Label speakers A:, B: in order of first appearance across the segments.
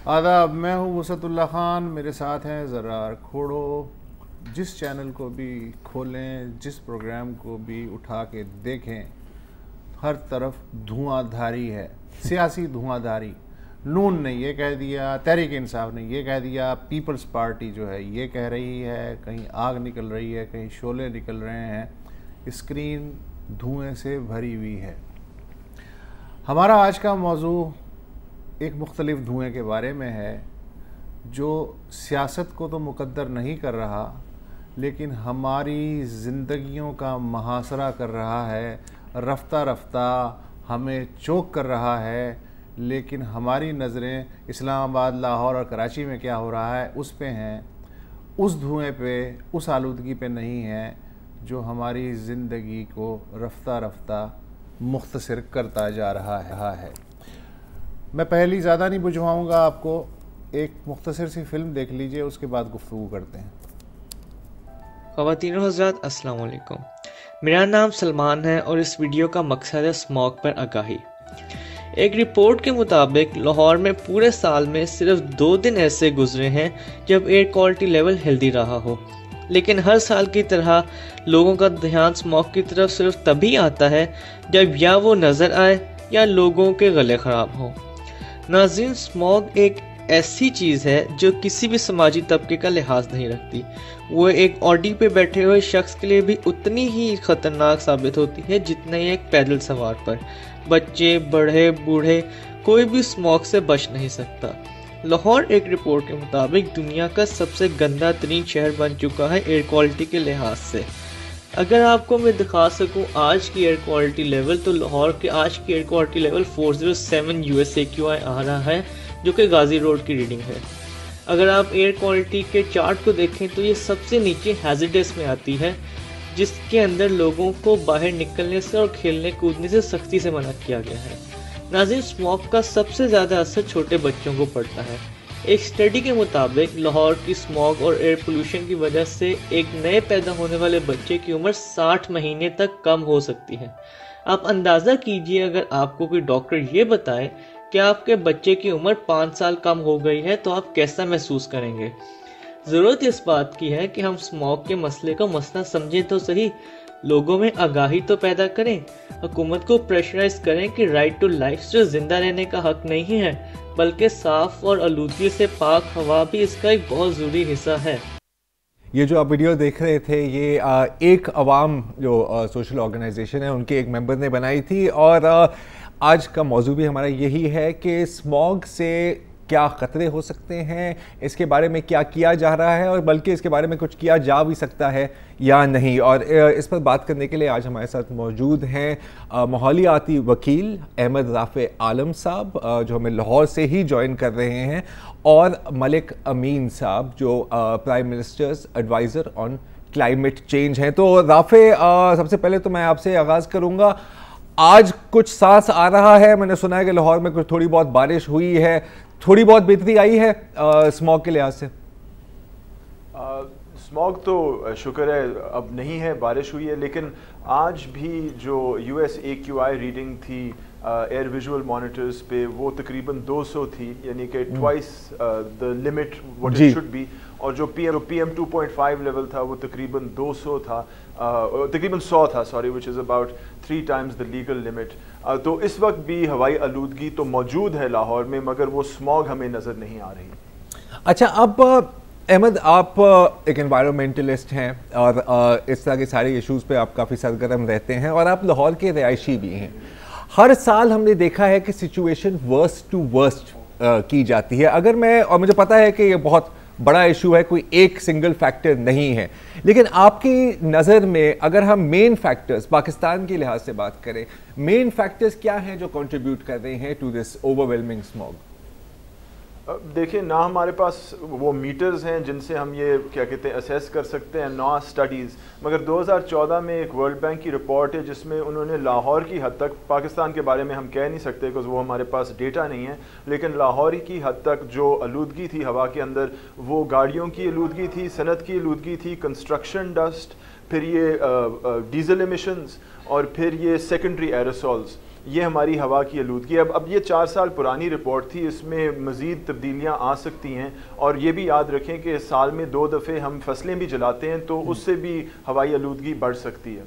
A: آداب، میں ہوں وسعت اللہ خان، میرے ساتھ ہیں زرار کھوڑو۔ جس چینل کو بھی کھولیں، جس پروگرام کو بھی اٹھا کے دیکھیں، ہر طرف دھواں دھاری ہے، سیاسی دھواں دھاری۔ نون نے یہ کہہ دیا، تحریک انصاف نے یہ کہہ دیا، پیپلز پارٹی جو ہے یہ کہہ رہی ہے، کہیں آگ نکل رہی ہے، کہیں شعلے نکل رہے ہیں، اسکرین دھوئیں سے بھری ہوئی ہے۔ ہمارا آج کا موضوع ایک مختلف دھوئیں کے بارے میں ہے، جو سیاست کو تو مقدر نہیں کر رہا لیکن ہماری زندگیوں کا محاصرہ کر رہا ہے، رفتہ رفتہ ہمیں چوک کر رہا ہے، لیکن ہماری نظریں اسلام آباد، لاہور اور کراچی میں کیا ہو رہا ہے اس پہ ہیں، اس دھوئیں پہ، اس آلودگی پہ نہیں ہیں جو ہماری زندگی کو رفتہ رفتہ مختصر کرتا جا رہا ہے۔ میں پہلی زیادہ نہیں بجھواؤں گا آپ کو، ایک مختصر سی فلم دیکھ لیجئے، اس کے بعد گفتگو کرتے ہیں۔
B: خواتین و حضرات السلام علیکم، میرا نام سلمان ہے اور اس ویڈیو کا مقصد ہے اسموگ پر آگاہی۔ ایک رپورٹ کے مطابق لاہور میں پورے سال میں صرف 2 دن ایسے گزرے ہیں جب ایئر کوالٹی لیول ہیلدی رہا ہو، لیکن ہر سال کی طرح لوگوں کا دھیان اسموگ کی طرف صرف تبھی آتا ہے جب یا وہ نظر آئے یا لوگوں کے گلے خراب ہوں۔ ناظرین، اسموگ ایک ایسی چیز ہے جو کسی بھی سماجی طبقے کا لحاظ نہیں رکھتی۔ وہ ایک آڈی پہ بیٹھے ہوئے شخص کے لیے بھی اتنی ہی خطرناک ثابت ہوتی ہے جتنا ہی ایک پیدل سوار پر۔ بچے، بڑے، بوڑھے، کوئی بھی اسموگ سے بچ نہیں سکتا۔ لاہور ایک رپورٹ کے مطابق دنیا کا سب سے گندا ترین شہر بن چکا ہے ایئر کوالٹی کے لحاظ سے۔ اگر آپ کو میں دکھا سکوں آج کی ایئر کوالٹی لیول، تو لاہور کے آج کی ایئر کوالٹی لیول 407 USAQI آ رہا ہے، جو کہ غازی روڈ کی ریڈنگ ہے۔ اگر آپ ایئر کوالٹی کے چارٹ کو دیکھیں تو یہ سب سے نیچے ہیزرڈس میں آتی ہے، جس کے اندر لوگوں کو باہر نکلنے سے اور کھیلنے کودنے سے سختی سے منع کیا گیا ہے۔ ناظرین، اسموگ کا سب سے زیادہ اثر چھوٹے بچوں کو پڑتا ہے۔ ایک اسٹڈی کے مطابق لاہور کی اسموگ اور ایئر پولوشن کی وجہ سے ایک نئے پیدا ہونے والے بچے کی عمر 60 مہینے تک کم ہو سکتی ہے۔ آپ اندازہ کیجئے، اگر آپ کو کوئی ڈاکٹر یہ بتائے کہ آپ کے بچے کی عمر 5 سال کم ہو گئی ہے تو آپ کیسا محسوس کریں گے؟ ضرورت اس بات کی ہے کہ ہم اسموگ کے مسئلے کو مسئلہ سمجھیں تو صحیح، لوگوں میں آگاہی تو پیدا کریں، حکومت کو پریشرائز کریں کہ رائٹ ٹو لائف صرف زندہ رہنے کا حق نہیں ہے بلکہ صاف اور آلودگی سے پاک ہوا بھی اس کا ایک بہت ضروری حصہ ہے۔
C: یہ جو آپ ویڈیو دیکھ رہے تھے، یہ ایک عوام جو سوشل آرگنائزیشن ہے ان کے ایک ممبر نے بنائی تھی، اور آج کا موضوع بھی ہمارا یہی ہے کہ اسموگ سے کیا خطرے ہو سکتے ہیں، اس کے بارے میں کیا کیا جا رہا ہے، اور بلکہ اس کے بارے میں کچھ کیا جا بھی سکتا ہے یا نہیں۔ اور اس پر بات کرنے کے لیے آج ہمارے ساتھ موجود ہیں ماحولیاتی وکیل احمد رافع عالم صاحب، جو ہمیں لاہور سے ہی جوائن کر رہے ہیں، اور ملک امین صاحب جو prime minister's adviser on climate change ہیں۔ تو رافع، سب سے پہلے تو میں آپ سے آغاز کروں گا، آج کچھ سانس آ رہا ہے، میں نے سنا ہے کہ لاہور میں کچھ تھوڑی بہت بارش ہوئی ہے، تھوڑی بہت بہتری آئی ہے اسموگ کے لحاظ سے؟
D: اسموگ تو شکر ہے اب نہیں ہے، بارش ہوئی ہے، لیکن آج بھی جو USAQI ریڈنگ تھی ایئر ویژول مانیٹرز پہ، وہ تقریباً 200 تھی، یعنی کہ twice the limit what it should be, اور جو PM 2.5 لیول تھا وہ تقریباً 200 تھا، تقریباً 100 تھا، sorry, which is about 3 times the legal limit۔ تو اس وقت بھی ہوائی آلودگی تو موجود ہے لاہور میں، مگر وہ اسموگ ہمیں نظر نہیں آ رہی۔
C: اچھا، اب احمد، آپ ایک انوائرمنٹلسٹ ہیں اور اس طرح کے سارے ایشوز پہ آپ کافی سرگرم رہتے ہیں، اور آپ لاہور کے رہائشی بھی ہیں۔ ہر سال ہم نے دیکھا ہے کہ سچویشن ورسٹ ٹو ورسٹ کی جاتی ہے، اگر میں، اور مجھے پتا ہے کہ یہ بہت بڑا ایشو ہے، کوئی ایک سنگل فیکٹر نہیں ہے، لیکن آپ کی نظر میں اگر ہم مین فیکٹرز پاکستان کے لحاظ سے بات کریں، مین فیکٹرز کیا ہیں جو کنٹریبیوٹ کر رہے ہیں to this overwhelming smog?
D: دیکھیں، نہ ہمارے پاس وہ میٹرز ہیں جن سے ہم یہ کیا کہتے ہیں اسیس کر سکتے ہیں، نہ اسٹڈیز، مگر 2014 میں ایک ورلڈ بینک کی رپورٹ ہے جس میں انہوں نے لاہور کی حد تک، پاکستان کے بارے میں ہم کہہ نہیں سکتے کہ وہ ہمارے پاس ڈیٹا نہیں ہے، لیکن لاہوری کی حد تک جو آلودگی تھی ہوا کے اندر، وہ گاڑیوں کی آلودگی تھی، صنعت کی آلودگی تھی، کنسٹرکشن ڈسٹ، پھر یہ ڈیزل ایمیشنز، اور پھر یہ سیکنڈری ایروسولز، یہ ہماری ہوا کی آلودگی. اب یہ 4 سال پرانی رپورٹ تھی, اس میں مزید تبدیلیاں آ سکتی ہیں, اور یہ بھی یاد رکھیں کہ سال میں 2 دفعے ہم فصلیں بھی جلاتے ہیں تو اس سے بھی ہوائی آلودگی بڑھ سکتی ہے.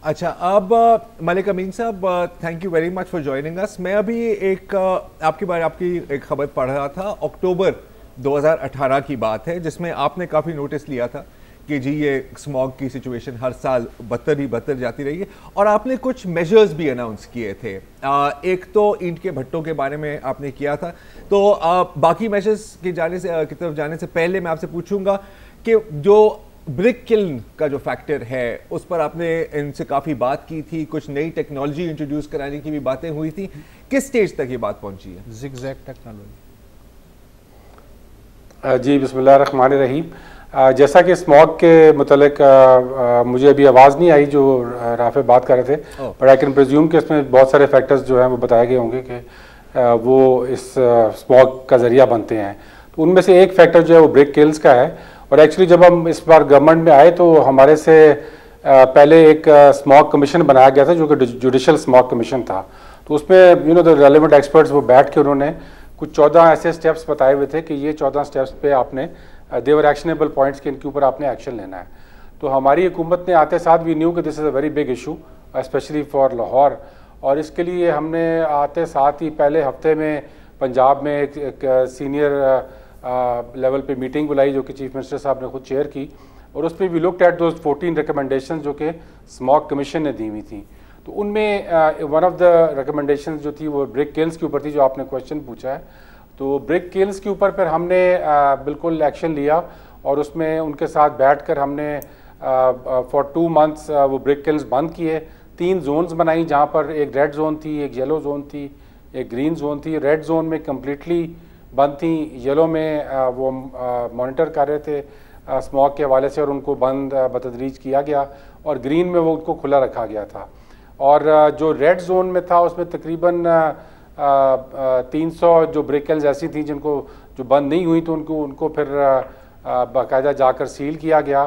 C: اچھا, اب Malik Amin sahab, thank you very much for joining us. میں ابھی ایک آپ کی ایک خبر پڑھ رہا تھا, اکتوبر 2018 کی بات ہے, جس میں آپ نے کافی نوٹس لیا تھا کہ جی یہ اسموگ کی سچویشن ہر سال بدتر جاتی رہی ہے, اور آپ نے کچھ میجرز بھی اناؤنس کیے تھے. ایک تو اینٹ کے بھٹوں کے بارے میں آپ نے کیا تھا, تو باقی میجرز کی طرف جانے سے پہلے میں آپ سے پوچھوں گا کہ جو برک کلن کا جو فیکٹر ہے اس پر آپ نے ان سے کافی بات کی تھی, کچھ نئی ٹیکنالوجی انٹروڈیوس کرانے کی بھی باتیں ہوئی تھی, کس سٹیج تک یہ بات پہنچی ہے؟
A: Zig zag technology.
E: جی بسم اللہ الرحمن الرحیم. جیسا کہ اسموگ کے متعلق مجھے ابھی آواز نہیں آئی جو رافع بات کر رہے تھے, بٹ آئی کین پریزیوم کہ اس میں بہت سارے فیکٹرز جو ہیں وہ بتائے گئے ہوں گے کہ وہ اس اسموگ کا ذریعہ بنتے ہیں. تو ان میں سے ایک فیکٹر جو ہے وہ برک کلز کا ہے, اور ایکچولی جب ہم اس بار گورنمنٹ میں آئے تو ہمارے سے پہلے ایک اسموگ کمیشن بنایا گیا تھا جو کہ جوڈیشل اسموگ کمیشن تھا. تو اس میں دا ریلیونٹ ایکسپرٹس وہ بیٹھ کے انہوں نے کچھ 14 ایسے سٹیپس بتائے ہوئے تھے کہ یہ 14 سٹیپس پہ آپ نے دیور ایکشنیبل پوائنٹس کے ان کے اوپر آپ نے ایکشن لینا ہے. تو ہماری حکومت نے آتے ساتھ وی نیو کہ this is a very big issue specially for Lahore, اور اس کے لیے ہم نے آتے ساتھ ہی پہلے ہفتے میں پنجاب میں ایک سینئر لیول پہ میٹنگ بلائی جو کہ چیف منسٹر صاحب نے خود چیئر کی, اور اس پہ we looked at those 14 recommendations جو کہ اسموگ کمیشن نے دی ہوئی تھیں. تو ان میں ون آف دا ریکمنڈیشنز جو تھی وہ برک کلز کے اوپر تھی جو آپ نے کویشچن پوچھا ہے. تو برک کلز کے اوپر پھر ہم نے بالکل ایکشن لیا, اور اس میں ان کے ساتھ بیٹھ کر ہم نے فار 2 months وہ برک کلز بند کیے. 3 زونز بنائی جہاں پر ایک ریڈ زون تھی, ایک یلو زون تھی, ایک گرین زون تھی. ریڈ زون میں کمپلیٹلی بند تھیں, یلو میں وہ مانیٹر کر رہے تھے اسموگ کے حوالے سے اور ان کو بند بتدریج کیا گیا, اور گرین میں وہ ان کو کھلا رکھا گیا تھا. اور جو ریڈ زون میں تھا اس میں تقریباً 300 جو برک کلز ایسی تھیں جن کو جو بند نہیں ہوئی تو ان کو پھر باقاعدہ جا کر سیل کیا گیا.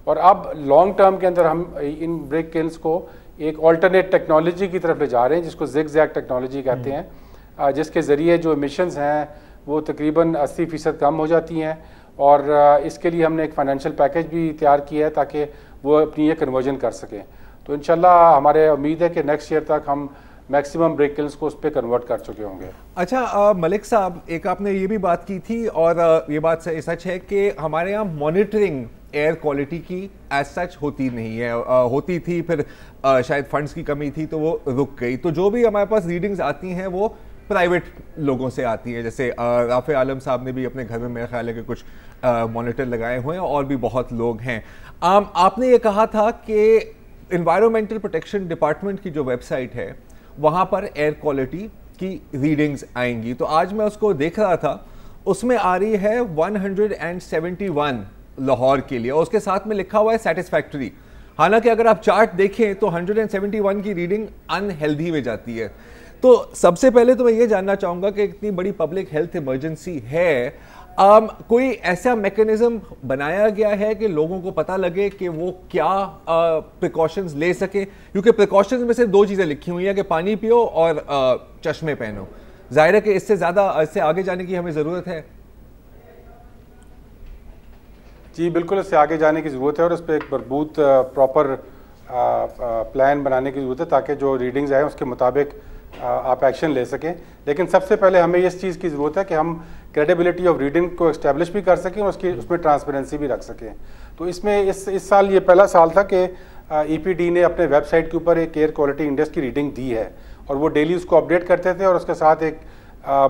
E: اور اب لانگ ٹرم کے اندر ہم ان برک کلز کو ایک آلٹرنیٹ ٹیکنالوجی کی طرف لے جا رہے ہیں جس کو زگ زیگ ٹیکنالوجی کہتے ہیں, جس کے ذریعے جو ایمیشنز ہیں وہ تقریباً 80% کم ہو جاتی ہیں. اور اس کے لیے ہم نے ایک فائنینشیل پیکیج بھی تیار کیا ہے تاکہ وہ اپنی یہ کنورژن کر سکیں. تو انشاءاللہ ہمارے امید ہے کہ نیکسٹ ایئر تک ہم میکسیمم برک کلز کو اس پہ کنورٹ کر چکے ہوں گے.
C: اچھا ملک صاحب, ایک آپ نے یہ بھی بات کی تھی اور یہ بات سچ ہے کہ ہمارے یہاں مانیٹرنگ ایئر کوالٹی کی ایز سچ ہوتی نہیں ہے, ہوتی تھی پھر شاید فنڈز کی کمی تھی تو وہ رک گئی. تو جو بھی ہمارے پاس ریڈنگز آتی ہیں وہ پرائیویٹ لوگوں سے آتی ہیں, جیسے رافع عالم صاحب نے بھی اپنے گھر میں میرا خیال ہے کہ کچھ مانیٹر لگائے ہوئے ہیں, اور بھی بہت لوگ ہیں. آپ نے یہ کہا تھا کہ انوائرمنٹل پروٹیکشن ڈپارٹمنٹ کی جو ویب سائٹ ہے وہاں پر ایئر کوالٹی کی ریڈنگز آئیں گی. تو آج میں اس کو دیکھ رہا تھا, اس میں آ رہی ہے 171 لاہور کے لیے, اور اس کے ساتھ میں لکھا ہوا ہے سیٹسفیکٹری. حالانکہ اگر آپ چارٹ دیکھیں تو 171 کی ریڈنگ ان ہیلدی میں جاتی ہے. تو سب سے پہلے تو میں یہ جاننا چاہوں گا کہ اتنی بڑی پبلک ہیلتھ ایمرجنسی ہے, کوئی ایسا میکینزم بنایا گیا ہے کہ لوگوں کو پتہ لگے کہ وہ کیا پریکاشنز لے سکیں؟ کیونکہ پریکاشنز میں سے 2 چیزیں لکھی ہوئی ہیں کہ پانی پیو اور چشمے پہنو. ظاہر ہے کہ اس سے زیادہ اس سے آگے جانے کی ہمیں ضرورت ہے.
E: جی بالکل, اس سے آگے جانے کی ضرورت ہے, اور اس پہ ایک مربوط پراپر پلان بنانے کی ضرورت ہے تاکہ جو ریڈنگز آئیں اس کے مطابق آپ ایکشن لے سکیں. لیکن سب سے پہلے ہمیں اس چیز کی ضرورت ہے کہ ہم کریڈیبلٹی آف ریڈنگ کو اسٹیبلش بھی کر سکیں اور اس میں ٹرانسپیرنسی بھی رکھ سکیں. تو اس میں اس سال یہ پہلا سال تھا کہ ای پی ڈی نے اپنے ویب سائٹ کے اوپر ایک ایئر کوالٹی انڈیکس کی ریڈنگ دی ہے, اور وہ ڈیلی اس کو اپڈیٹ کرتے تھے, اور اس کے ساتھ ایک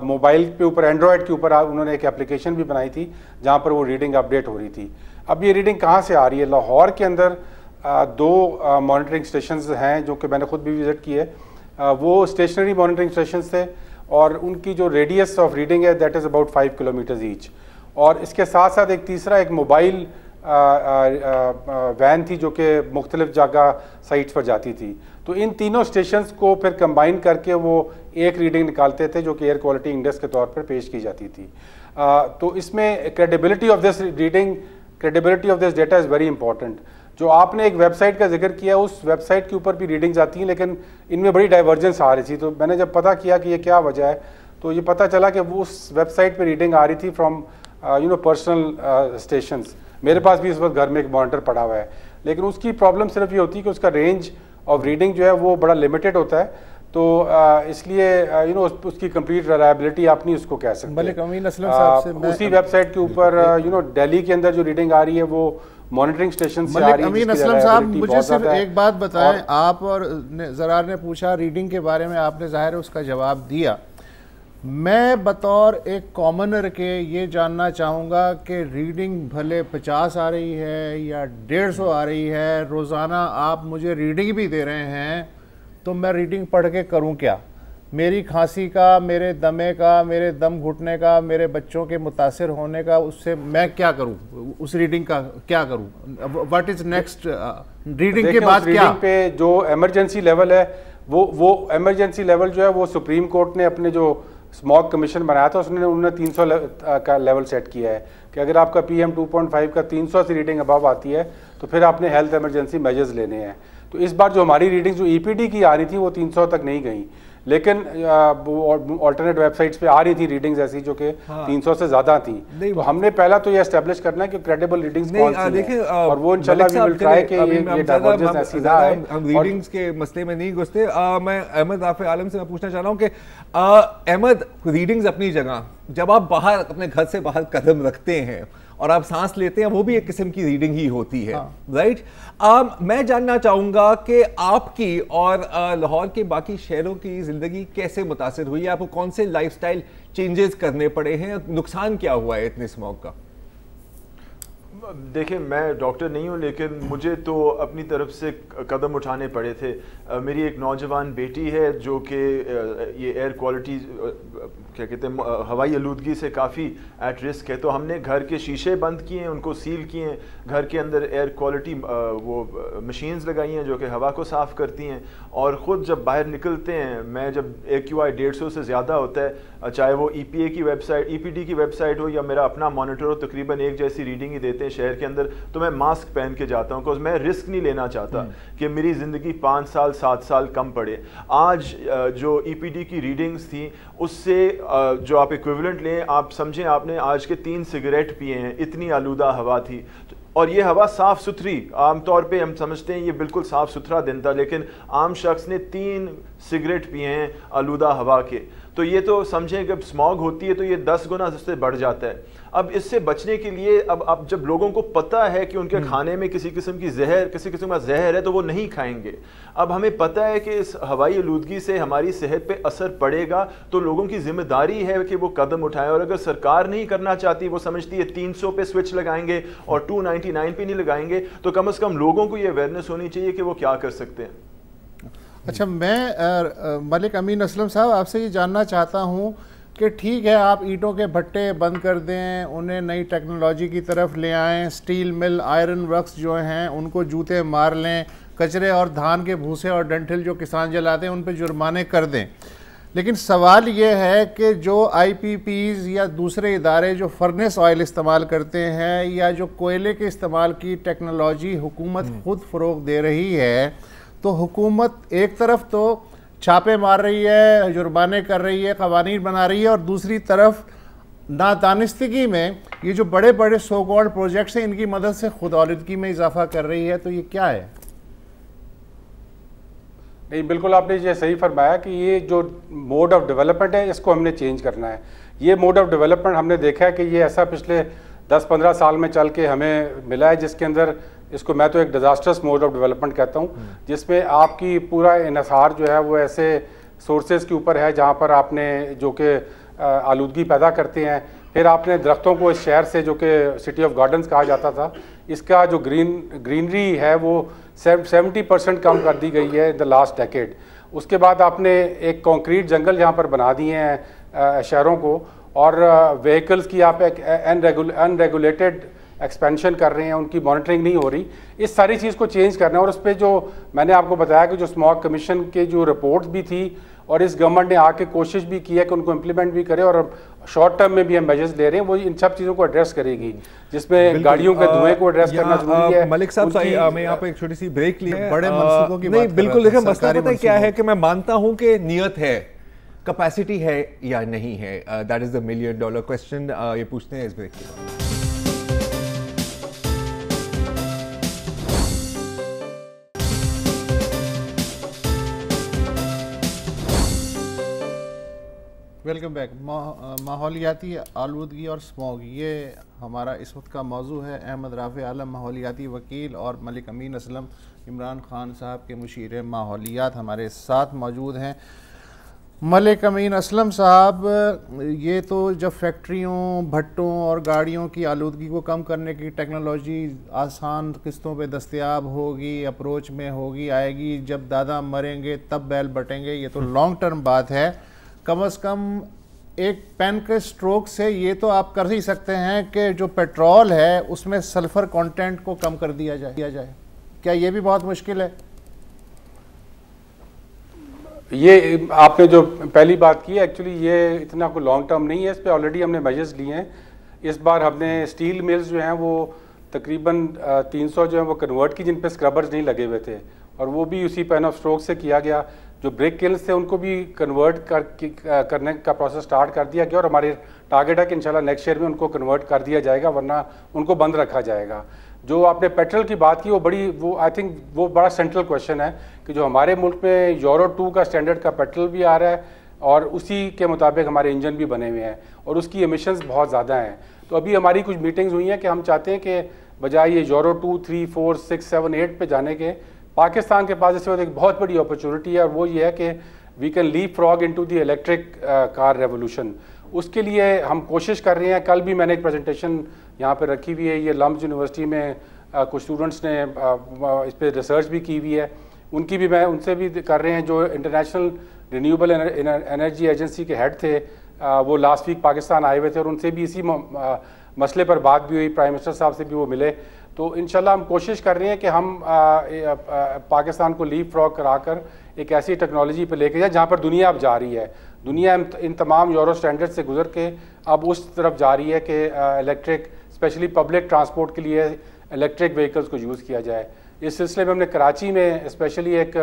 E: موبائل پہ اوپر اینڈرائڈ کے اوپر انہوں نے ایک اپلیکیشن بھی بنائی تھی جہاں پر وہ ریڈنگ اپڈیٹ ہو رہی تھی. اب یہ ریڈنگ کہاں سے آ رہی ہے؟ لاہور کے اندر 2 مانیٹرنگ اسٹیشنز ہیں جو کہ میں نے خود بھی وزٹ کیے. وہ اسٹیشنری مانیٹرنگ اسٹیشنز تھے, اور ان کی جو ریڈیس آف ریڈنگ ہے that is about 5 kilometers each. اور اس کے ساتھ ساتھ ایک تیسرا ایک موبائل وین تھی جو کہ مختلف جگہ سائٹس پر جاتی تھی. تو ان تینوں اسٹیشنز کو پھر کمبائن کر کے وہ ایک ریڈنگ نکالتے تھے جو کہ ایئر کوالٹی انڈیکس کے طور پر پیش کی جاتی تھی. تو اس میں credibility of this reading, credibility of this data is very important. جو آپ نے ایک ویب سائٹ کا ذکر کیا اس ویب سائٹ کے اوپر بھی ریڈنگز آتی ہیں لیکن ان میں بڑی ڈائیورجنس آ رہی تھی. تو میں نے جب پتہ کیا کہ یہ کیا وجہ ہے تو یہ پتہ چلا کہ وہ اس ویب سائٹ پہ ریڈنگ آ رہی تھی فرام پرسنل اسٹیشنز. میرے پاس بھی اس وقت گھر میں ایک مانیٹر پڑا ہوا ہے, لیکن اس کی پرابلم صرف یہ ہوتی ہے کہ اس کا رینج آف ریڈنگ جو ہے وہ بڑا لمیٹڈ ہوتا ہے. تو اس لیے اس کی کمپلیٹ ریلائبلٹی آپ نہیں اس کو کہہ سکتے.
A: ملک امین اسلم صاحب سے
E: اسی ویب سائٹ کے اوپر دہلی کے اندر جو ریڈنگ آ رہی ہے وہ مانیٹرنگ اسٹیشن سے آ رہی ہے.
A: ملک امین اسلم صاحب مجھے صرف ایک بات بتائیں, آپ اور زرار نے پوچھا ریڈنگ کے بارے میں, آپ نے ظاہر ہے اس کا جواب دیا. میں بطور ایک کامنر کے یہ جاننا چاہوں گا کہ ریڈنگ بھلے 50 آ رہی ہے یا 150 آ رہی ہے, روزانہ آپ مجھے ریڈنگ بھی دے رہے ہیں, تو میں ریڈنگ پڑھ کے کروں کیا؟ میری کھانسی کا, میرے دمے کا, میرے دم گھٹنے کا, میرے بچوں کے متاثر ہونے کا, اس سے میں کیا کروں؟ اس ریڈنگ کا کیا کروں؟ واٹ از نیکسٹ ریڈنگ کے بعد کیا؟
E: ریڈنگ پہ جو ایمرجنسی لیول ہے وہ ایمرجنسی لیول جو ہے وہ سپریم کورٹ نے اپنے جو اسموگ کمیشن بنایا تھا انہوں نے 300 کا لیول سیٹ کیا ہے کہ اگر آپ کا PM 2.5 کا 300 سے ریڈنگ ابو آتی ہے تو پھر آپ نے ہیلتھ ایمرجنسی میجرز لینے ہیں. تو اس بار جو ہماری ریڈنگ جو EPD کی آ رہی تھی وہ 300 تک نہیں گئیں, لیکن آلٹرنیٹ ویب سائٹس پہ آ رہی تھی ریڈنگز ایسی جو کہ 300 سے زیادہ تھیں. تو ہم نے پہلا تو یہ اسٹیبلش کرنا ہے کہ کریڈیبل ریڈنگز کون سی ہیں, اور وہ انشاءاللہ وی ول ٹرائی کہ یہ ڈائیورجنس ایسی نہ آئے.
C: ہم ریڈنگز کے مسئلے میں نہیں گھستے. میں احمد رافع عالم سے میں پوچھنا چاہ رہا ہوں کہ احمد, ریڈنگز اپنی جگہ, جب آپ باہر اپنے گھر سے باہر قدم رکھتے ہیں اور آپ سانس لیتے ہیں وہ بھی ایک قسم کی ریڈنگ ہی ہوتی ہے, رائٹ؟ میں جاننا چاہوں گا کہ آپ کی اور لاہور کے باقی شہروں کی زندگی کیسے متاثر ہوئی ہے, آپ کو کون سے لائف سٹائل چینجز کرنے پڑے ہیں, نقصان کیا ہوا ہے اتنے اسموگ کا؟
D: دیکھیں, میں ڈاکٹر نہیں ہوں لیکن مجھے تو اپنی طرف سے قدم اٹھانے پڑے تھے. میری ایک نوجوان بیٹی ہے جو کہ یہ ایئر کوالٹی کیا کہتے ہیں ہوائی آلودگی سے کافی ایٹ رسک ہے, تو ہم نے گھر کے شیشے بند کیے ہیں, ان کو سیل کیے ہیں, گھر کے اندر ایئر کوالٹی وہ مشینز لگائی ہیں جو کہ ہوا کو صاف کرتی ہیں, اور خود جب باہر نکلتے ہیں, میں جب AQI 150 سے زیادہ ہوتا ہے, چاہے وہ EPA کی ویب سائٹ, EPD کی ویب سائٹ ہو یا میرا اپنا مانیٹر ہو, تقریباً ایک جیسی ریڈنگ ہی دیتے ہیں شہر کے اندر, تو میں ماسک پہن کے جاتا ہوں because میں رسک نہیں لینا چاہتا کہ میری زندگی 5 سال 7 سال کم پڑے. آج جو EPD کی ریڈنگز تھیں اس سے جو آپ ایکویولنٹ لیں, آپ سمجھیں آپ نے آج کے 3 سگریٹ پیے ہیں, اتنی آلودہ ہوا تھی. اور یہ ہوا صاف ستھری, عام طور پہ ہم سمجھتے ہیں یہ بالکل صاف ستھرا دن تھا, لیکن عام شخص نے 3 سگریٹ پیے ہیں آلودہ ہوا کے. تو یہ تو سمجھیں کہ اسموگ ہوتی ہے تو یہ 10 گنا اس سے بڑھ جاتا ہے. اب اس سے بچنے کے لیے اب جب لوگوں کو پتہ ہے کہ ان کے کھانے میں کسی قسم کا زہر ہے تو وہ نہیں کھائیں گے. اب ہمیں پتہ ہے کہ اس ہوائی آلودگی سے ہماری صحت پہ اثر پڑے گا, تو لوگوں کی ذمہ داری ہے کہ وہ قدم اٹھائیں. اور اگر سرکار نہیں کرنا چاہتی, وہ سمجھتی ہے 300 پہ سوئچ لگائیں گے اور 299 پہ نہیں لگائیں گے, تو کم از کم لوگوں کو یہ اویئرنیس ہونی چاہیے کہ وہ کیا کر سکتے ہیں.
A: اچھا, میں ملک امین اسلم صاحب آپ سے یہ جاننا چاہتا ہوں کہ ٹھیک ہے آپ اینٹوں کے بھٹے بند کر دیں, انہیں نئی ٹیکنالوجی کی طرف لے آئیں, سٹیل مل, آئرن ورکس جو ہیں ان کو جوتے مار لیں, کچرے اور دھان کے بھوسے اور ڈنٹل جو کسان جلاتے ہیں ان پہ جرمانے کر دیں, لیکن سوال یہ ہے کہ جو IPPs یا دوسرے ادارے جو فرنس آئل استعمال کرتے ہیں یا جو کوئلے کے استعمال کی ٹیکنالوجی حکومت خود فروغ دے رہی ہے, تو حکومت ایک طرف تو چھاپے مار رہی ہے, جرمانے کر رہی ہے, قوانین بنا رہی ہے, اور دوسری طرف نادانستگی میں یہ جو بڑے بڑے سو کالڈ پروجیکٹس ہیں ان کی مدد سے خود آلودگی میں اضافہ کر رہی ہے. تو یہ کیا ہے؟
E: نہیں, بالکل آپ نے یہ صحیح فرمایا کہ یہ جو موڈ آف ڈیولپمنٹ ہے اس کو ہم نے چینج کرنا ہے. یہ موڈ آف ڈیولپمنٹ ہم نے دیکھا ہے کہ یہ ایسا پچھلے 10-15 سال میں چل کے ہمیں ملا ہے, جس کے اندر اس کو میں تو ایک ڈیزاسٹرس موڈ آف ڈیولپمنٹ کہتا ہوں, جس میں آپ کی پورا انحصار جو ہے وہ ایسے سورسز کے اوپر ہے جہاں پر آپ نے جو کہ آلودگی پیدا کرتے ہیں. پھر آپ نے درختوں کو اس شہر سے جو کہ سٹی آف گارڈنز کہا جاتا تھا, اس کا جو گرینری ہے وہ 70% کم کر دی گئی ہے ان دا لاسٹ ڈیکیڈ. اس کے بعد آپ نے ایک کانکریٹ جنگل یہاں پر بنا دیے ہیں شہروں کو, اور وہیکلز کی آپ ایک ان ریگولیٹڈ ایکسپینشن کر رہے ہیں ان کی مانیٹرنگ نہیں ہو رہی. اس ساری چیز کو چینج کرنا ہے. اور اس پہ جو میں نے آپ کو بتایا کہ جو اسموگ کمیشن کے جو رپورٹس بھی تھی اور اس گورنمنٹ نے آ کے کوشش بھی کی ہے کہ ان کو امپلیمنٹ بھی کرے اور شارٹ ٹرم میں بھی ہم میجرز لے رہے ہیں, وہ ان سب چیزوں کو ایڈریس کرے گی, جس میں گاڑیوں کے دھوئیں کو ایڈریس کرنا ضروری ہے.
C: ملک صاحب میں یہاں پہ ایک چھوٹی سی بریک لی ہے,
A: بڑے منصوبوں کی
C: نہیں بالکل دیکھیں مسئلہ پتہ کیا ہے کہ میں مانتا ہوں کہ نیت ہے, کیپیسٹی ہے یا نہیں ہے, that is the $1 million question. یہ پوچھتے ہیں اس بریک کے بعد.
A: Welcome back. ماحولیاتی آلودگی اور اسموگ, یہ ہمارا اس وقت کا موضوع ہے. احمد رافع عالم ماحولیاتی وکیل اور ملک امین اسلم عمران خان صاحب کے مشیر ماحولیات ہمارے ساتھ موجود ہیں. ملک امین اسلم صاحب, یہ تو جب فیکٹریوں, بھٹوں اور گاڑیوں کی آلودگی کو کم کرنے کی ٹیکنالوجی آسان قسطوں پہ دستیاب ہوگی, اپروچ میں ہوگی, آئے گی, جب دادا مریں گے تب بیل بٹیں گے, یہ تو لانگ ٹرم بات ہے. کم از کم ایک پین کے سٹروک سے یہ تو آپ کر ہی سکتے ہیں کہ جو پیٹرول ہے اس میں سلفر کانٹینٹ کو کم کر دیا جائے. کیا یہ بھی بہت مشکل ہے؟
E: یہ آپ نے جو پہلی بات کی ہے ایکچولی یہ اتنا کوئی لانگ ٹرم نہیں ہے, اس پہ آلریڈی ہم نے میجرز لیے ہیں. اس بار ہم نے اسٹیل ملز جو ہیں وہ تقریباً 300 جو ہیں وہ کنورٹ کی, جن پہ اسکربرز نہیں لگے ہوئے تھے, اور وہ بھی اسی پین آف سٹروک سے کیا گیا. جو بریک کلنز تھے ان کو بھی کنورٹ کرنے کا پروسیس سٹارٹ کر دیا گیا, اور ہمارے ٹارگیٹ ہے کہ انشاءاللہ نیکسٹ ایئر میں ان کو کنورٹ کر دیا جائے گا, ورنہ ان کو بند رکھا جائے گا. جو آپ نے پیٹرول کی بات کی وہ آئی تھنک وہ بڑا سینٹرل کویشچن ہے کہ جو ہمارے ملک میں یورو 2 کا اسٹینڈرڈ کا پیٹرول بھی آ رہا ہے اور اسی کے مطابق ہمارے انجن بھی بنے ہوئے ہیں اور اس کی ایمیشنز بہت زیادہ ہیں. تو ابھی ہماری کچھ میٹنگز ہوئی ہیں کہ ہم چاہتے ہیں کہ بجائے یہ یورو 2, 3, 4, 6, 7, 8 پہ جانے کے, پاکستان کے پاس اس وقت ایک بہت بڑی اپرچونٹی ہے, اور وہ یہ ہے کہ we can leapfrog into the electric car revolution. اس کے لیے ہم کوشش کر رہے ہیں. کل بھی میں نے ایک پریزنٹیشن یہاں پہ رکھی ہوئی ہے, یہ لمبس یونیورسٹی میں کچھ اسٹوڈنٹس نے اس پہ ریسرچ بھی کی ہوئی ہے, ان کی بھی میں ان سے بھی کر رہے ہیں. جو انٹرنیشنل رینیوبل انرجی ایجنسی کے ہیڈ تھے وہ لاسٹ ویک پاکستان آئے ہوئے تھے, اور ان سے بھی اسی مسئلے پر بات بھی ہوئی, پرائم منسٹر صاحب سے بھی وہ ملے. تو انشاءاللہ ہم کوشش کر رہے ہیں کہ ہم پاکستان کو لیپ فراگ کرا کر ایک ایسی ٹیکنالوجی پہ لے کے جائیں جہاں پر دنیا اب جا رہی ہے. دنیا ان تمام یورو اسٹینڈرڈ سے گزر کے اب اس طرف جا رہی ہے کہ الیکٹرک اسپیشلی پبلک ٹرانسپورٹ کے لیے الیکٹرک وہیکلس کو یوز کیا جائے. اس سلسلے میں ہم نے کراچی میں اسپیشلی ایک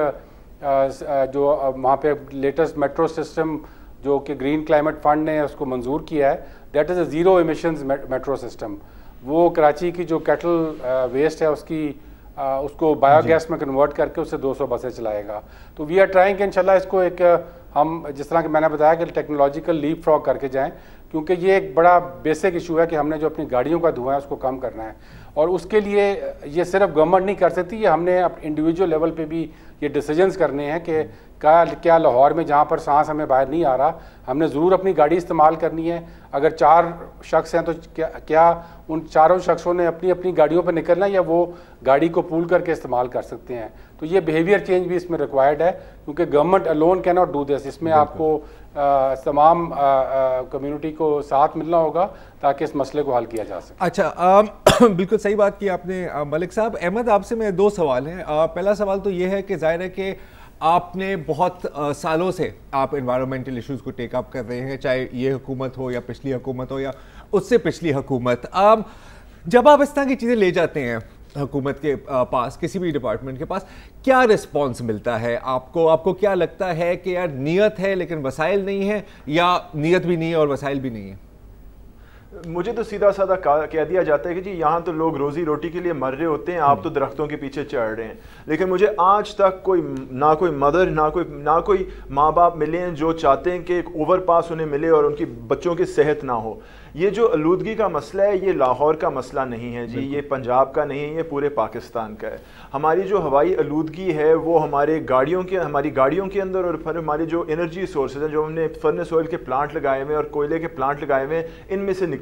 E: جو وہاں پہ لیٹسٹ میٹرو سسٹم جو کہ گرین کلائمیٹ فنڈ نے اس کو منظور کیا ہے, that is a zero emissions metro system. وہ کراچی کی جو کیٹل ویسٹ ہے اس کو بایو گیس میں کنورٹ کر کے اس سے 200 بسیں چلائے گا. تو وی آر ٹرائنگ کہ انشاءاللہ اس کو ایک ہم جس طرح کہ میں نے بتایا کہ ٹیکنالوجیکل لیپ فراگ کر کے جائیں, کیونکہ یہ ایک بڑا بیسک ایشو ہے کہ ہم نے جو اپنی گاڑیوں کا دھواں ہے اس کو کم کرنا ہے, اور اس کے لیے یہ صرف گورنمنٹ نہیں کر سکتی, یہ ہم نے انڈیویجول لیول پہ بھی یہ ڈیسیجنز کرنے ہیں کہ کیا لاہور میں جہاں پر سانس ہمیں باہر نہیں آ رہا ہم نے ضرور اپنی گاڑی استعمال کرنی ہے. اگر 4 شخص ہیں تو کیا ان 4 شخصوں نے اپنی اپنی گاڑیوں پہ نکلنا ہے یا وہ گاڑی کو پول کر کے استعمال کر سکتے ہیں. تو یہ بیہیویئر چینج بھی اس میں ریکوائرڈ ہے, کیونکہ گورنمنٹ الون کی ناٹ ڈو دس. اس میں آپ کو تمام کمیونٹی کو ساتھ ملنا ہوگا تاکہ اس مسئلے کو حل کیا جا سکے.
C: اچھا, بالکل صحیح بات کی آپ نے ملک صاحب. احمد آپ سے میرے 2 سوال ہیں. پہلا سوال تو یہ ہے کہ ظاہر ہے کہ آپ نے بہت سالوں سے آپ انوائرمنٹل ایشوز کو ٹیک اپ کر رہے ہیں, چاہے یہ حکومت ہو یا پچھلی حکومت ہو یا اس سے پچھلی حکومت. جب آپ اس طرح کی چیزیں لے جاتے ہیں حکومت کے پاس, کسی بھی ڈپارٹمنٹ کے پاس, کیا رسپانس ملتا ہے آپ کو؟ آپ کو کیا لگتا ہے کہ یار نیت ہے لیکن وسائل نہیں ہے, یا نیت بھی نہیں ہے اور وسائل بھی نہیں ہے؟
D: مجھے تو سیدھا سادہ کہہ دیا جاتا ہے کہ جی یہاں تو لوگ روزی روٹی کے لیے مر رہے ہوتے ہیں, آپ تو درختوں کے پیچھے چڑھ رہے ہیں. لیکن مجھے آج تک نہ کوئی مدر نہ کوئی ماں باپ ملے ہیں جو چاہتے ہیں کہ ایک اوور پاس انہیں ملے اور ان کی بچوں کی صحت نہ ہو. یہ جو آلودگی کا مسئلہ ہے یہ لاہور کا مسئلہ نہیں ہے جی, یہ پنجاب کا نہیں ہے, یہ پورے پاکستان کا ہے. ہماری جو ہوائی آلودگی ہے وہ ہماری گاڑیوں کے اندر, اور پھر ہماری جو انرجی سورسز ہیں جو ہم نے فرنس آئل کے پلانٹ لگائے ہوئے اور کوئلے کے پلانٹ لگائے ہوئے ہیں ان میں سے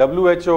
E: WHO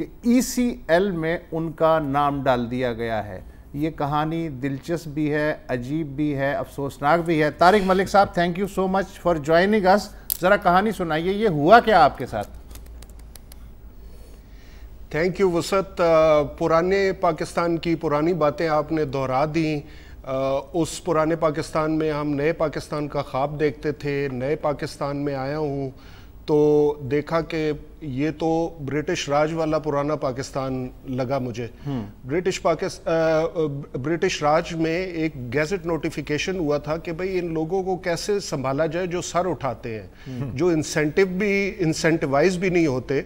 A: کہ ECL میں ان کا نام ڈال دیا گیا ہے. یہ کہانی دلچسپ بھی ہے, عجیب بھی ہے, افسوسناک بھی ہے. Tariq Malik sahab, thank you so much for joining us. ذرا کہانی سنائیے, یہ ہوا کیا آپ کے ساتھ؟
F: تھینک یو وسعت. پرانے پاکستان کی پرانی باتیں آپ نے دہرا دیں. اس پرانے پاکستان میں ہم نئے پاکستان کا خواب دیکھتے تھے. نئے پاکستان میں آیا ہوں تو دیکھا کہ یہ تو برٹش راج والا پرانا پاکستان لگا مجھے. برٹش راج میں ایک گیزٹ نوٹیفیکیشن ہوا تھا کہ بھئی ان لوگوں کو کیسے سنبھالا جائے جو سر اٹھاتے ہیں, جو انسینٹیوائز بھی نہیں ہوتے.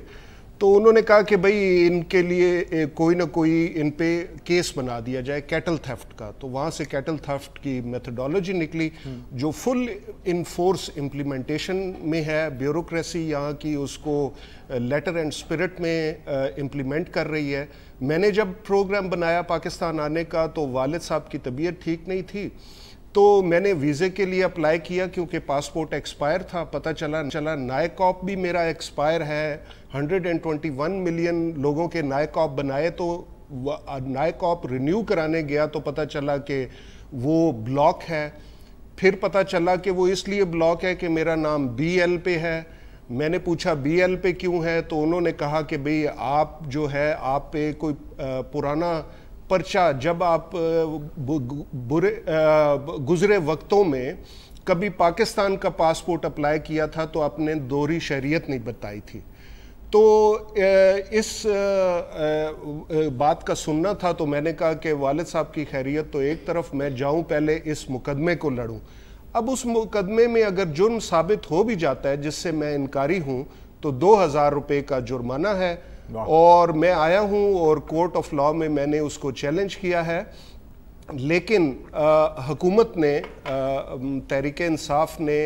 F: تو انہوں نے کہا کہ بھئی ان کے لیے کوئی نہ کوئی ان پہ کیس بنا دیا جائے کیٹل تھیفٹ کا. تو وہاں سے کیٹل تھیفٹ کی میتھڈالوجی نکلی جو فل ان فورس امپلیمنٹیشن میں ہے. بیوروکریسی یہاں کی اس کو لیٹر اینڈ اسپرٹ میں امپلیمنٹ کر رہی ہے. میں نے جب پروگرام بنایا پاکستان آنے کا تو والد صاحب کی طبیعت ٹھیک نہیں تھی, تو میں نے ویزے کے لیے اپلائی کیا کیونکہ پاسپورٹ ایکسپائر تھا. پتہ چلا نائکاپ بھی میرا ایکسپائر ہے. 121 ملین لوگوں کے نائکاپ بنائے, تو نائکاپ رینیو کرانے گیا تو پتہ چلا کہ وہ بلاک ہے. پھر پتہ چلا کہ وہ اس لیے بلاک ہے کہ میرا نام BL پہ ہے. میں نے پوچھا BL پہ کیوں ہے, تو انہوں نے کہا کہ بھئی آپ جو ہے آپ پہ کوئی پرانا پرچہ, جب آپ گزرے وقتوں میں کبھی پاکستان کا پاسپورٹ اپلائی کیا تھا تو آپ نے دوہری شہریت نہیں بتائی تھی. تو اس بات کا سننا تھا. تو میں نے کہا کہ والد صاحب کی خیریت تو ایک طرف, میں جاؤں پہلے اس مقدمے کو لڑوں. اب اس مقدمے میں اگر جرم ثابت ہو بھی جاتا ہے جس سے میں انکاری ہوں تو 2000 روپے کا جرمانہ ہے. اور میں آیا ہوں اور کورٹ آف لاء میں نے اس کو چیلنج کیا ہے. لیکن حکومت نے, تحریک انصاف نے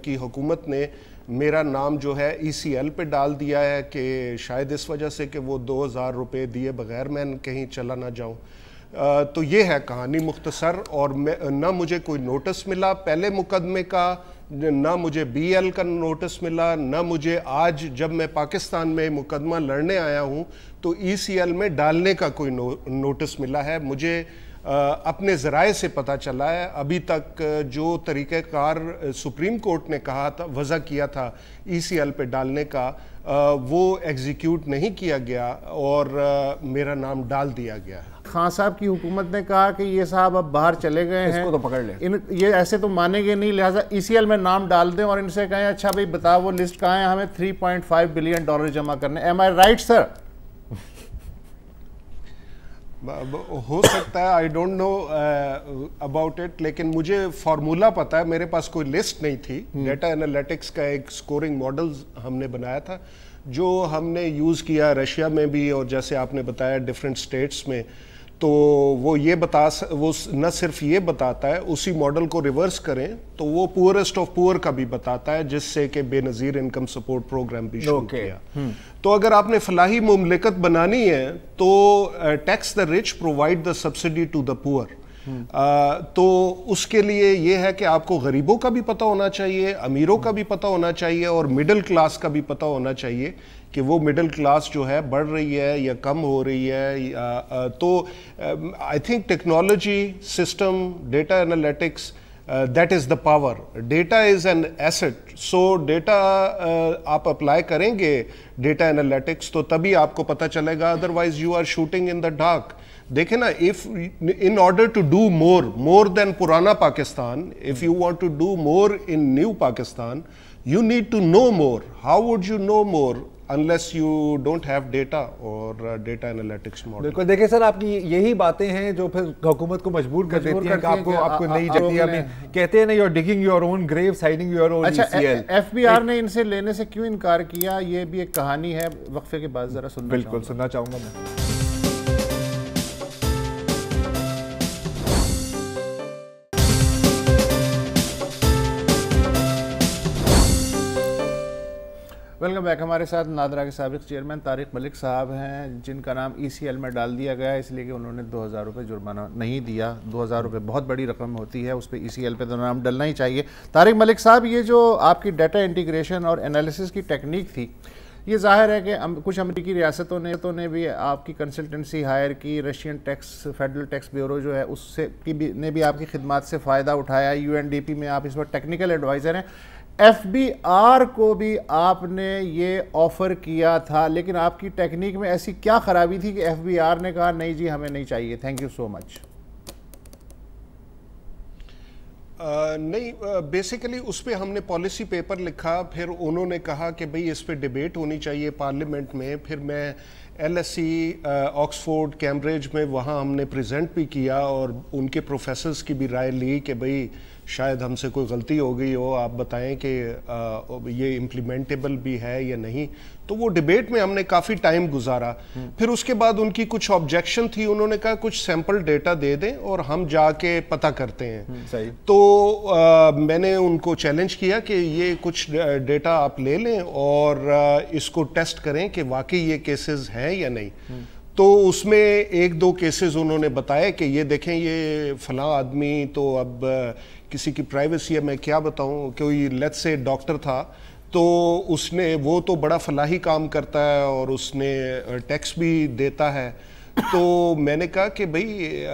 F: کی حکومت نے میرا نام جو ہے ECL پہ ڈال دیا ہے کہ شاید اس وجہ سے کہ وہ 2000 روپے دیے بغیر میں کہیں چلا نہ جاؤں. تو یہ ہے کہانی مختصر. اور نہ مجھے کوئی نوٹس ملا پہلے مقدمے کا, نہ مجھے BL کا نوٹس ملا, نہ مجھے آج جب میں پاکستان میں مقدمہ لڑنے آیا ہوں تو ECL میں ڈالنے کا کوئی نوٹس ملا ہے. مجھے اپنے ذرائع سے پتہ چلا ہے. ابھی تک جو طریقہ کار سپریم کورٹ نے کہا تھا, وضع کیا تھا ECL پہ ڈالنے کا, وہ ایگزیکیوٹ نہیں کیا گیا اور میرا نام ڈال دیا گیا ہے.
A: خان صاحب کی حکومت نے کہا کہ یہ صاحب اب باہر چلے گئے ہیں,
C: اس کو تو پکڑ لیں,
A: یہ ایسے تو مانیں گے نہیں, لہٰذا ECL میں نام ڈال دیں اور ان سے کہیں اچھا بھئی بتاؤ وہ لسٹ کہاں ہے, ہمیں $3.5 بلین جمع کرنے. Am I right sir?
F: ہو سکتا ہے, I don't know about it, لیکن مجھے فارمولا پتا ہے. میرے پاس کوئی لسٹ نہیں تھی. ڈیٹا انالیٹکس کا ایک سکورنگ ماڈلز ہم نے بنایا تھا جو ہم نے یوز کیا رشیا میں بھی, اور جیسے آپ نے بتایا ڈفرینٹ سٹیٹس میں. تو وہ نہ صرف یہ بتاتا ہے, اسی ماڈل کو ریورس کریں تو وہ پورسٹ آف پور کا بھی بتاتا ہے, جس سے کہ بے نظیر انکم سپورٹ پروگرام بھی شروع کیا. تو اگر آپ نے فلاحی مملکت بنانی ہے تو tax the rich provide the subsidy to the poor. تو اس کے لیے یہ ہے کہ آپ کو غریبوں کا بھی پتہ ہونا چاہیے, امیروں کا بھی پتہ ہونا چاہیے, اور مڈل کلاس کا بھی پتہ ہونا چاہیے کہ وہ مڈل کلاس جو ہے بڑھ رہی ہے یا کم ہو رہی ہے. تو I think technology, system, data analytics, that is the power. Data is an asset. So data آپ اپلائی کریں گے ڈیٹا انالیٹکس تو تبھی آپ کو پتہ چلے گا, otherwise you are shooting in the dark. دیکھیں نا, in order to do more than پرانا Pakistan, if you want to do more in new Pakistan, you need to know more. How would you know more unless you don't have data or data analytics model.
C: بالکل. دیکھیں سر, آپ کی یہی باتیں ہیں جو پھر حکومت کو مجبور کر دیتی ہیں کہ آپ کو نہیں جاتی. آپ کہتے ہیں نا, you're digging your own grave, signing your own ECL.
A: اچھا, FBR نے ان سے لینے سے کیوں انکار کیا, یہ بھی ایک کہانی ہے. وقفے کے بعد ذرا سننا.
C: بالکل سننا چاہوں گا میں.
A: Welcome back. ہمارے ساتھ نادرا کے سابق چیئرمین طارق ملک صاحب ہیں, جن کا نام ECL میں ڈال دیا گیا اس لیے کہ انہوں نے 2000 روپے جرمانہ نہیں دیا. 2000 روپے بہت بڑی رقم ہوتی ہے, اس پہ ECL پہ تو نام ڈلنا ہی چاہیے. طارق ملک صاحب, یہ جو آپ کی ڈیٹا انٹیگریشن اور انالیسس کی ٹیکنیک تھی, یہ ظاہر ہے کہ کچھ امریکی ریاستوں نے بھی آپ کی کنسلٹنسی ہائر کی, Russian tax federal tax bureau جو ہے اس سے نے بھی آپ کی خدمات سے فائدہ اٹھایا. UNDP میں آپ اس وقت ٹیکنیکل ایڈوائزر ہیں. FBR کو بھی آپ نے یہ آفر کیا تھا, لیکن آپ کی ٹیکنیک میں ایسی کیا خرابی تھی کہ FBR نے کہا نہیں جی ہمیں نہیں چاہیے, تھینک یو سو مچ؟
F: نہیں, بیسیکلی اس پہ ہم نے پالیسی پیپر لکھا, پھر انہوں نے کہا کہ بھئی اس پہ ڈیبیٹ ہونی چاہیے پارلیمنٹ میں. پھر میں LSE آکسفورڈ کیمبرج میں وہاں ہم نے پریزنٹ بھی کیا اور ان کے پروفیسرز کی بھی رائے لی کہ بھئی شاید ہم سے کوئی غلطی ہو گئی ہو, آپ بتائیں کہ یہ امپلیمنٹیبل بھی ہے یا نہیں. تو وہ ڈیبیٹ میں ہم نے کافی ٹائم گزارا. پھر اس کے بعد ان کی کچھ آبجیکشن تھی, انہوں نے کہا کچھ سیمپل ڈیٹا دے دیں اور ہم جا کے پتہ کرتے ہیں. تو میں نے ان کو چیلنج کیا کہ یہ کچھ ڈیٹا آپ لے لیں اور اس کو ٹیسٹ کریں کہ واقعی یہ کیسز ہیں یا نہیں. تو اس میں ایک دو کیسز انہوں نے بتایا کہ یہ دیکھیں یہ فلاں آدمی, تو اب کسی کی پرائیویسی ہے میں کیا بتاؤں, کوئی لیٹس سے ڈاکٹر تھا تو اس نے, وہ تو بڑا فلاحی کام کرتا ہے اور اس نے ٹیکس بھی دیتا ہے. تو میں نے کہا کہ بھئی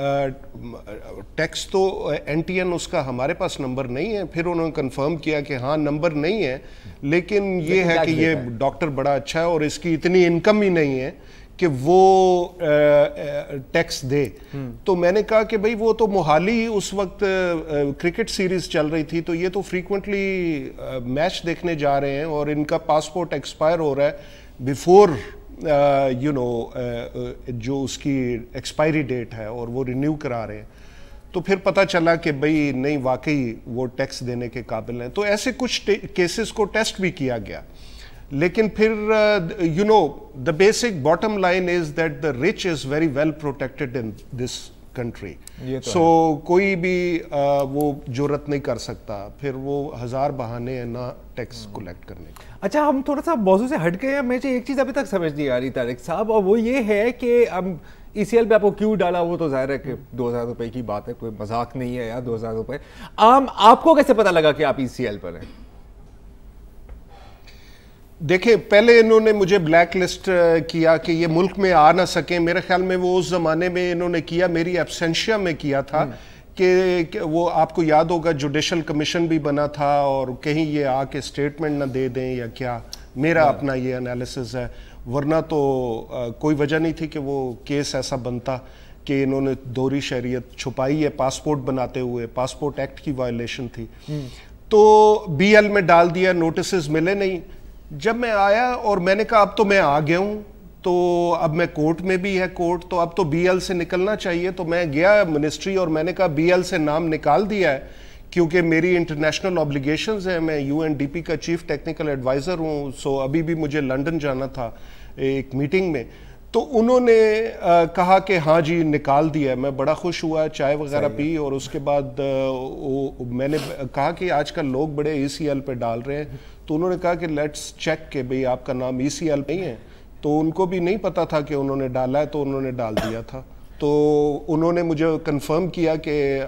F: ٹیکس تو NTN اس کا ہمارے پاس نمبر نہیں ہے. پھر انہوں نے کنفرم کیا کہ ہاں نمبر نہیں ہے, لیکن یہ ہے کہ یہ ڈاکٹر بڑا اچھا ہے اور اس کی اتنی انکم ہی نہیں ہے کہ وہ ٹیکس دے. تو میں نے کہا کہ بھئی وہ تو محالی اس وقت کرکٹ سیریز چل رہی تھی, تو یہ تو فریکوینٹلی میچ دیکھنے جا رہے ہیں اور ان کا پاسپورٹ ایکسپائر ہو رہا ہے بیفور جو اس کی ایکسپائری ڈیٹ ہے اور وہ رینیو کرا رہے ہیں. تو پھر پتہ چلا کہ بھئی نہیں واقعی وہ ٹیکس دینے کے قابل ہیں. تو ایسے کچھ کیسز کو ٹیسٹ بھی کیا گیا. لیکن پھر the basic bottom line is that the rich is very well protected in this country. So کوئی بھی وہ جرت نہیں کر سکتا, پھر وہ ہزار بہانے ہیں نہ ٹیکس کلیکٹ کرنے کے.
C: اچھا, ہم تھوڑا سا موضوع سے ہٹ گئے ہیں. مجھے ایک چیز ابھی تک سمجھ نہیں آ رہی طارق صاحب, اور وہ یہ ہے کہ ECL پہ آپ کو کیوں ڈالا. وہ تو ظاہر ہے کہ 2000 روپے کی بات ہے, کوئی مذاق نہیں ہے یار 2000 روپے. آپ کو کیسے پتا لگا کہ آپ ECL پر ہیں؟
F: دیکھیں, پہلے انہوں نے مجھے بلیک لسٹ کیا کہ یہ ملک میں آ نہ سکیں. میرے خیال میں وہ اس زمانے میں انہوں نے کیا, میری ایبسینشیا میں کیا تھا کہ وہ آپ کو یاد ہوگا جوڈیشل کمیشن بھی بنا تھا اور کہیں یہ آ کے سٹیٹمنٹ نہ دے دیں یا کیا. میرا اپنا یہ انالیسز ہے, ورنہ تو کوئی وجہ نہیں تھی کہ وہ کیس ایسا بنتا کہ انہوں نے دوہری شہریت چھپائی ہے پاسپورٹ بناتے ہوئے. پاسپورٹ ایکٹ کی وائلیشن تھی. تو BL میں ڈال دیا, نوٹسز ملے نہیں. جب میں آیا اور میں نے کہا اب تو میں آ گیا ہوں, تو اب میں کورٹ میں بھی ہے کورٹ, تو اب تو BL سے نکلنا چاہیے. تو میں گیا منسٹری اور میں نے کہا BL سے نام نکال دیا ہے کیونکہ میری انٹرنیشنل اوبلیگیشنز ہیں, میں UNDP کا چیف ٹیکنیکل ایڈوائزر ہوں. سو ابھی بھی مجھے لنڈن جانا تھا ایک میٹنگ میں. تو انہوں نے کہا کہ ہاں جی نکال دیا ہے. میں بڑا خوش ہوا, چائے وغیرہ پی, اور اس کے بعد میں نے کہا کہ آج کل لوگ بڑے ECL پہ ڈال رہے ہیں. تو انہوں نے کہا کہ لیٹس چیک کہ بھئی آپ کا نام ECL نہیں ہے. تو ان کو بھی نہیں پتا تھا کہ انہوں نے ڈالا ہے, تو انہوں نے ڈال دیا تھا. تو انہوں نے مجھے کنفرم کیا کہ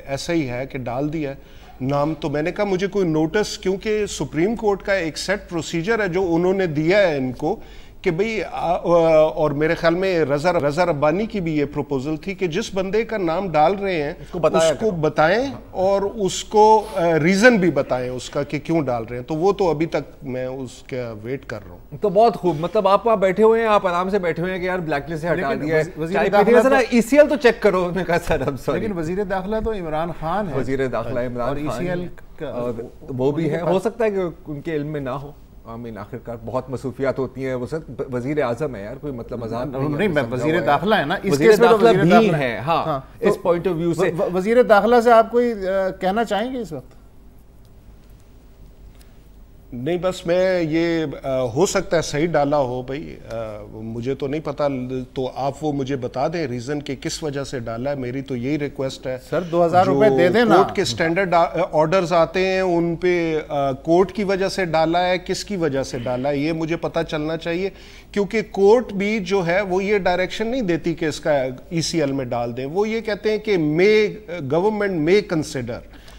F: ایسا ہی ہے کہ ڈال دیا ہے نام. تو میں نے کہا مجھے کوئی نوٹس, کیونکہ سپریم کورٹ کا ایک سیٹ پروسیجر ہے جو انہوں نے دیا ہے ان کو کہ بھئی, اور میرے خیال میں رضا ربانی کی بھی یہ پروپوزل تھی کہ جس بندے کا نام ڈال رہے ہیں اس کو بتائیں اور اس کو ریزن بھی بتائیں اس کا کہ کیوں ڈال رہے ہیں. تو وہ تو ابھی تک میں اس کا ویٹ کر رہا ہوں.
C: تو بہت خوب, مطلب آپ وہاں بیٹھے ہوئے ہیں, آپ آرام سے بیٹھے ہوئے ہیں کہ یار بلیک لسٹ سے ہٹا دیا ہے, ECL تو چیک کرو. انہوں نے کہا سر اب سوری,
A: لیکن وزیر داخلہ تو عمران خان ہے.
C: وزیر داخلہ عمران خان, اور وہ بھی ہے. ہو سکتا ہے کہ ان کے علم میں نہ ہو. آمین, آخرکار بہت مصروفیات ہوتی ہیں. وہ سر وزیر اعظم ہے یار, کوئی مطلب مذاق نہیں.
A: وزیر داخلہ ہے نا, اس
C: وزیر داخلہ بھی ہے. ہاں, اس پوائنٹ آف ویو سے
A: وزیر داخلہ سے آپ کوئی کہنا چاہیں گے اس وقت؟
F: نہیں, بس میں یہ ہو سکتا ہے صحیح ڈالا ہو بھائی, مجھے تو نہیں پتا. تو آپ وہ مجھے بتا دیں ریزن کہ کس وجہ سے ڈالا ہے. میری تو یہی ریکویسٹ ہے.
A: سر 2000 روپے دے دیں نا.
F: کورٹ کے سٹینڈرڈ آرڈرز آتے ہیں, ان پہ کورٹ کی وجہ سے ڈالا ہے, کس کی وجہ سے ڈالا ہے, یہ مجھے پتا چلنا چاہیے. کیونکہ کورٹ بھی جو ہے وہ یہ ڈائریکشن نہیں دیتی کہ اس کا ECL میں ڈال دیں. وہ یہ کہتے ہیں کہ گورنمنٹ may consider.